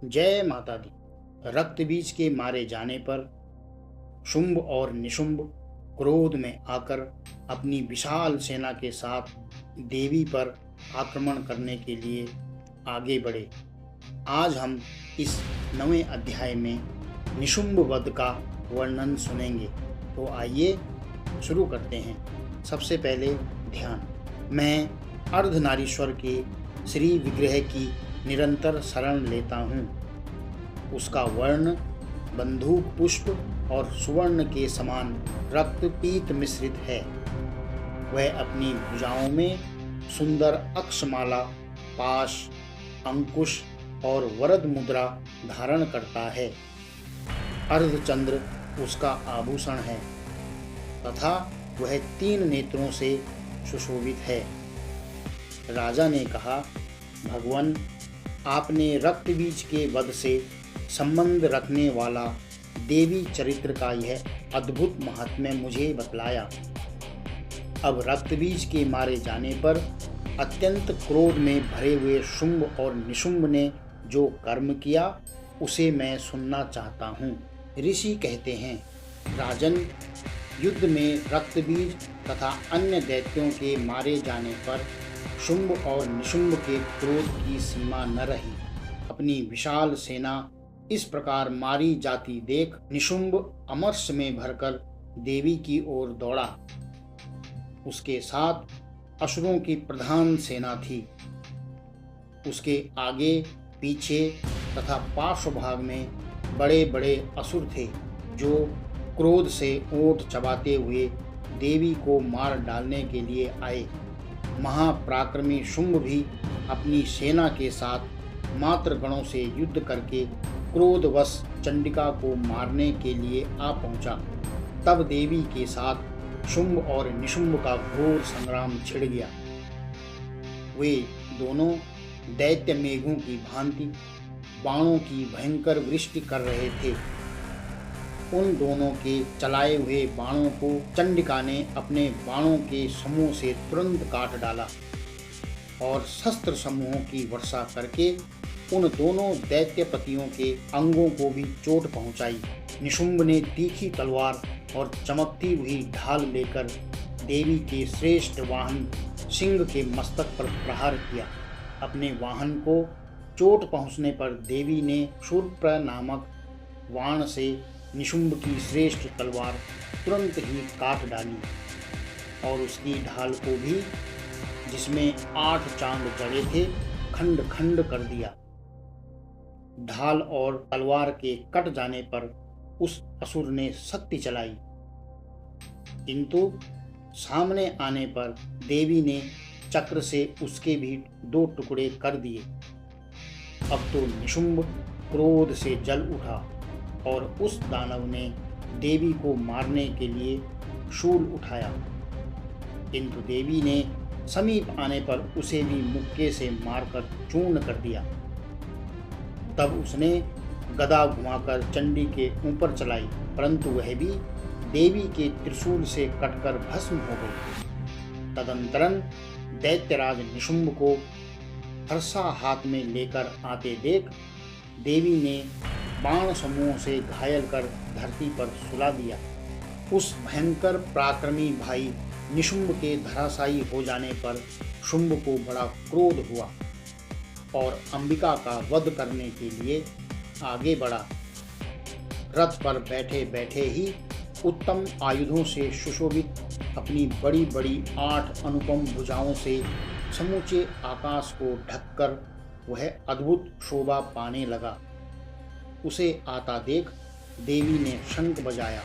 जय माता दी। रक्त बीज के मारे जाने पर शुंभ और निशुंभ क्रोध में आकर अपनी विशाल सेना के साथ देवी पर आक्रमण करने के लिए आगे बढ़े। आज हम इस 9वें अध्याय में निशुंभ वध का वर्णन सुनेंगे। तो आइए शुरू करते हैं। सबसे पहले ध्यान। मैं अर्धनारीश्वर के श्री विग्रह की निरंतर शरण लेता हूँ। उसका वर्ण बंदूक पुष्प और सुवर्ण के समान रक्त पीत मिश्रित है। वह अपनी भुजाओं में सुंदर अक्षमाला, पाश, अंकुश और वरद मुद्रा धारण करता है। अर्धचंद्र उसका आभूषण है तथा वह 3 नेत्रों से सुशोभित है। राजा ने कहा, भगवान, आपने रक्त बीज के वध से संबंध रखने वाला देवी चरित्र का यह अद्भुत महात्म्य मुझे बतलाया। अब रक्त बीज के मारे जाने पर अत्यंत क्रोध में भरे हुए शुंभ और निशुंभ ने जो कर्म किया उसे मैं सुनना चाहता हूँ। ऋषि कहते हैं, राजन, युद्ध में रक्त बीज तथा अन्य दैत्यों के मारे जाने पर शुंभ और निशुंभ के क्रोध की सीमा न रही। अपनी विशाल सेना इस प्रकार मारी जाती देख निशुंभ अमर्ष में भरकर देवी की ओर दौड़ा। उसके साथ असुरों की प्रधान सेना थी। उसके आगे पीछे तथा पार्श्व भाग में बड़े बड़े असुर थे जो क्रोध से ओंठ चबाते हुए देवी को मार डालने के लिए आए। महापराक्रमी शुंभ भी अपनी सेना के साथ मात्र गणों से युद्ध करके क्रोधवश चंडिका को मारने के लिए आ पहुंचा। तब देवी के साथ शुंभ और निशुंभ का घोर संग्राम छिड़ गया। वे दोनों दैत्य मेघों की भांति बाणों की भयंकर वृष्टि कर रहे थे। उन दोनों के चलाए हुए बाणों को चंडिका ने अपने बाणों के समूह से तुरंत काट डाला और शस्त्र समूहों की वर्षा करके उन दोनों दैत्यपतियों के अंगों को भी चोट पहुंचाई। निशुंभ ने तीखी तलवार और चमकती हुई ढाल लेकर देवी के श्रेष्ठ वाहन सिंह के मस्तक पर प्रहार किया। अपने वाहन को चोट पहुंचने पर देवी ने शूर्पणखा नामक वाण से निशुंभ की श्रेष्ठ तलवार तुरंत ही काट डाली और उसकी ढाल को भी, जिसमें 8 चांद जड़े थे, खंड खंड कर दिया। ढाल और तलवार के कट जाने पर उस असुर ने शक्ति चलाई, किंतु सामने आने पर देवी ने चक्र से उसके भी 2 टुकड़े कर दिए। अब तो निशुंभ क्रोध से जल उठा और उस दानव ने देवी को मारने के लिए शूल उठाया, किंतु देवी ने समीप आने पर उसे भी मुक्के से मारकर चूर्ण कर दिया। तब उसने गदा घुमाकर चंडी के ऊपर चलाई, परंतु वह भी देवी के त्रिशूल से कटकर भस्म हो गई। तदंतरन दैत्यराज निशुंभ को फरसा हाथ में लेकर आते देख देवी ने बाण समूह से घायल कर धरती पर सुला दिया। उस भयंकर पराक्रमी भाई निशुंभ के धराशायी हो जाने पर शुंभ को बड़ा क्रोध हुआ और अंबिका का वध करने के लिए आगे बढ़ा। रथ पर बैठे बैठे ही उत्तम आयुधों से सुशोभित अपनी बड़ी बड़ी 8 अनुपम भुजाओं से समूचे आकाश को ढककर वह अद्भुत शोभा पाने लगा। उसे आता देख देवी ने शंख बजाया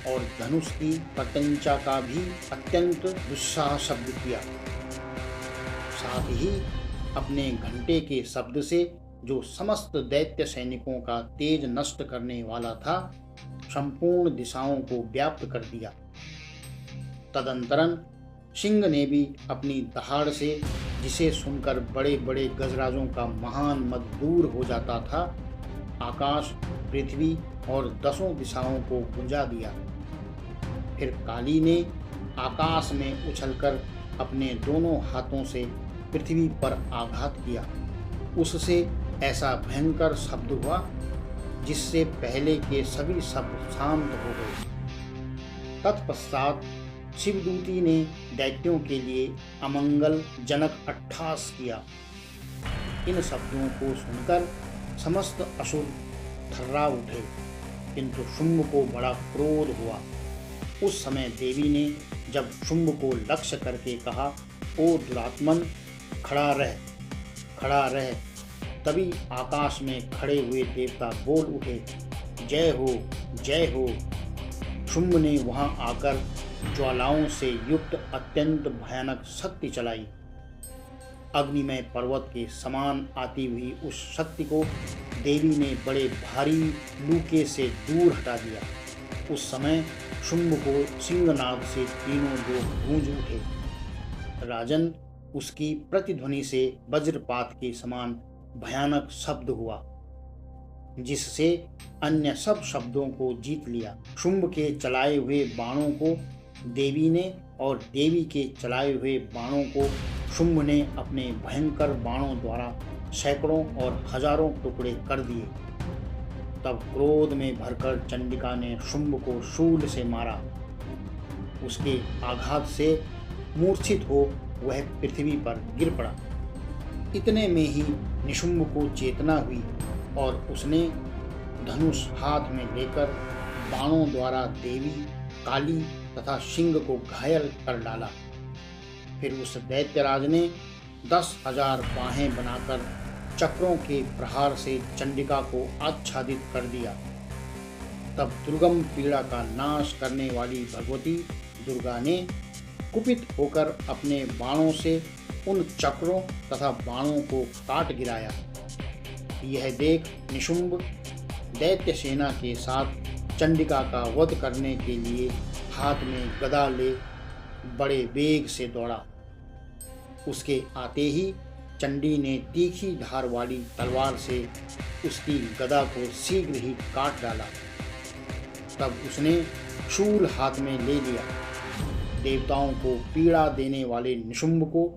और धनुष की प्रत्यंचा का भी अत्यंत दुस्साह शब्द किया। साथ ही अपने घंटे के शब्द से, जो समस्त दैत्य सैनिकों का तेज नष्ट करने वाला था, संपूर्ण दिशाओं को व्याप्त कर दिया। तदंतरन सिंह ने भी अपनी दहाड़ से, जिसे सुनकर बड़े बड़े गजराजों का महान मद दूर हो जाता था, आकाश, पृथ्वी और 10 दिशाओं को गुंजा दिया। फिर काली ने आकाश में उछलकर अपने दोनों हाथों से पृथ्वी पर आघात किया। उससे ऐसा भयंकर शब्द हुआ जिससे पहले के सभी शब्द शांत हो गए। तत्पश्चात शिवदूती ने दैत्यों के लिए अमंगलजनक अट्टहास किया। इन शब्दों को सुनकर समस्त असुर थर्रा उठे, किंतु शुंभ को बड़ा क्रोध हुआ। उस समय देवी ने जब शुंभ को लक्ष्य करके कहा, ओ दुरात्मन, खड़ा रह, खड़ा रह, तभी आकाश में खड़े हुए देवता बोल उठे, जय हो, जय हो। शुंभ ने वहां आकर ज्वालाओं से युक्त अत्यंत भयानक शक्ति चलाई। अग्निमय पर्वत के समान आती हुई उस शक्ति को देवी ने बड़े भारी लूके से दूर हटा दिया। उस समय शुंभ को सिंहनाद से तीनों लोग गूंज उठे। राजन, उसकी प्रतिध्वनि से वज्रपात के समान भयानक शब्द हुआ, जिससे अन्य सब शब्दों को जीत लिया। शुंभ के चलाए हुए बाणों को देवी ने और देवी के चलाए हुए बाणों को शुंभ ने अपने भयंकर बाणों द्वारा सैकड़ों और हजारों टुकड़े कर दिए। तब क्रोध में भरकर चंडिका ने शुंभ को शूल से मारा। उसके आघात से मूर्छित हो वह पृथ्वी पर गिर पड़ा। इतने में ही निशुंभ को चेतना हुई और उसने धनुष हाथ में लेकर बाणों द्वारा देवी, काली तथा सिंह को घायल कर डाला। फिर उस दैत्यराज ने 10,000 बाहें बनाकर चक्रों के प्रहार से चंडिका को आच्छादित कर दिया। तब दुर्गम पीड़ा का नाश करने वाली भगवती दुर्गा ने कुपित होकर अपने बाणों से उन चक्रों तथा बाणों को काट गिराया। यह देख निशुंभ दैत्य सेना के साथ चंडिका का वध करने के लिए हाथ में गदा ले बड़े वेग से दौड़ा। उसके आते ही चंडी ने तीखी धार वाली तलवार से उसकी गदा को शीघ्र ही काट डाला। तब उसने शूल हाथ में ले लिया। देवताओं को पीड़ा देने वाले निशुंभ को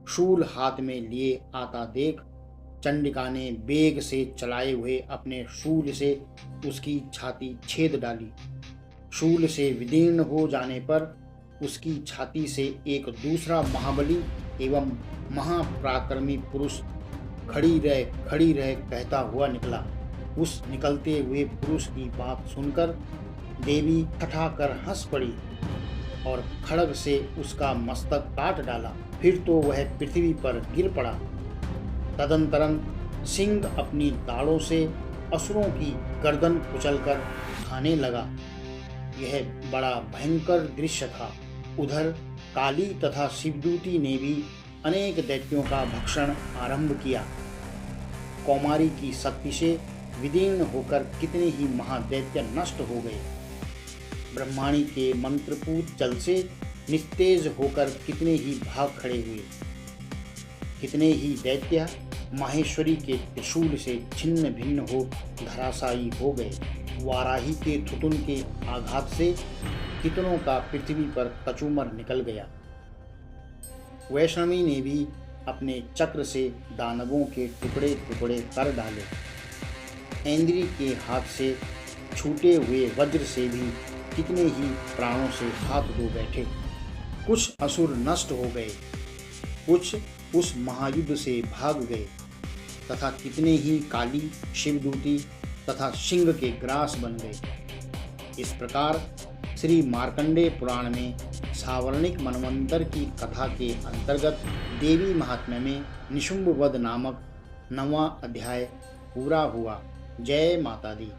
शूल हाथ में लिए आता देख चंडिका ने वेग से चलाए हुए अपने शूल से उसकी छाती छेद डाली। शूल से विदीर्ण हो जाने पर उसकी छाती से एक दूसरा महाबली एवं महापराक्रमी पुरुष खड़ी रह कहता हुआ निकला। उस निकलते हुए पुरुष की बात सुनकर देवी ठठाकर हंस पड़ी और खड्ग से उसका मस्तक काट डाला। फिर तो वह पृथ्वी पर गिर पड़ा। तदंतरं सिंह अपनी दाढ़ों से असुरों की गर्दन कुचलकर खाने लगा। यह बड़ा भयंकर दृश्य था। उधर काली तथा शिवदूती ने भी अनेक दैत्यों का भक्षण आरंभ किया। कौमारी की शक्ति से विदीर्ण होकर कितने ही महादैत्य नष्ट हो गए। ब्रह्माणी के मंत्रपूत जल से निस्तेज होकर कितने ही भाग खड़े हुए। कितने ही दैत्य माहेश्वरी के त्रिशूल से छिन्न भिन्न हो धराशायी हो गए। वाराही के थुतुन के आघात से कितनों का पृथ्वी पर कचूमर निकल गया। वैष्णवी ने भी अपने चक्र से दानवों के टुकड़े टुकड़े कर डाले। इंद्री के हाथ से छूटे हुए वज्र से भी कितने ही प्राणों से हाथ धो बैठे। कुछ असुर नष्ट हो गए, कुछ उस महायुद्ध से भाग गए तथा कितने ही काली, शिवदूती तथा सिंह के ग्रास बन गए। इस प्रकार श्री मार्कंडेय पुराण में सावर्णिक मनवंतर की कथा के अंतर्गत देवी महात्म्य में निशुंभ वध नामक 9वां अध्याय पूरा हुआ। जय माता दी।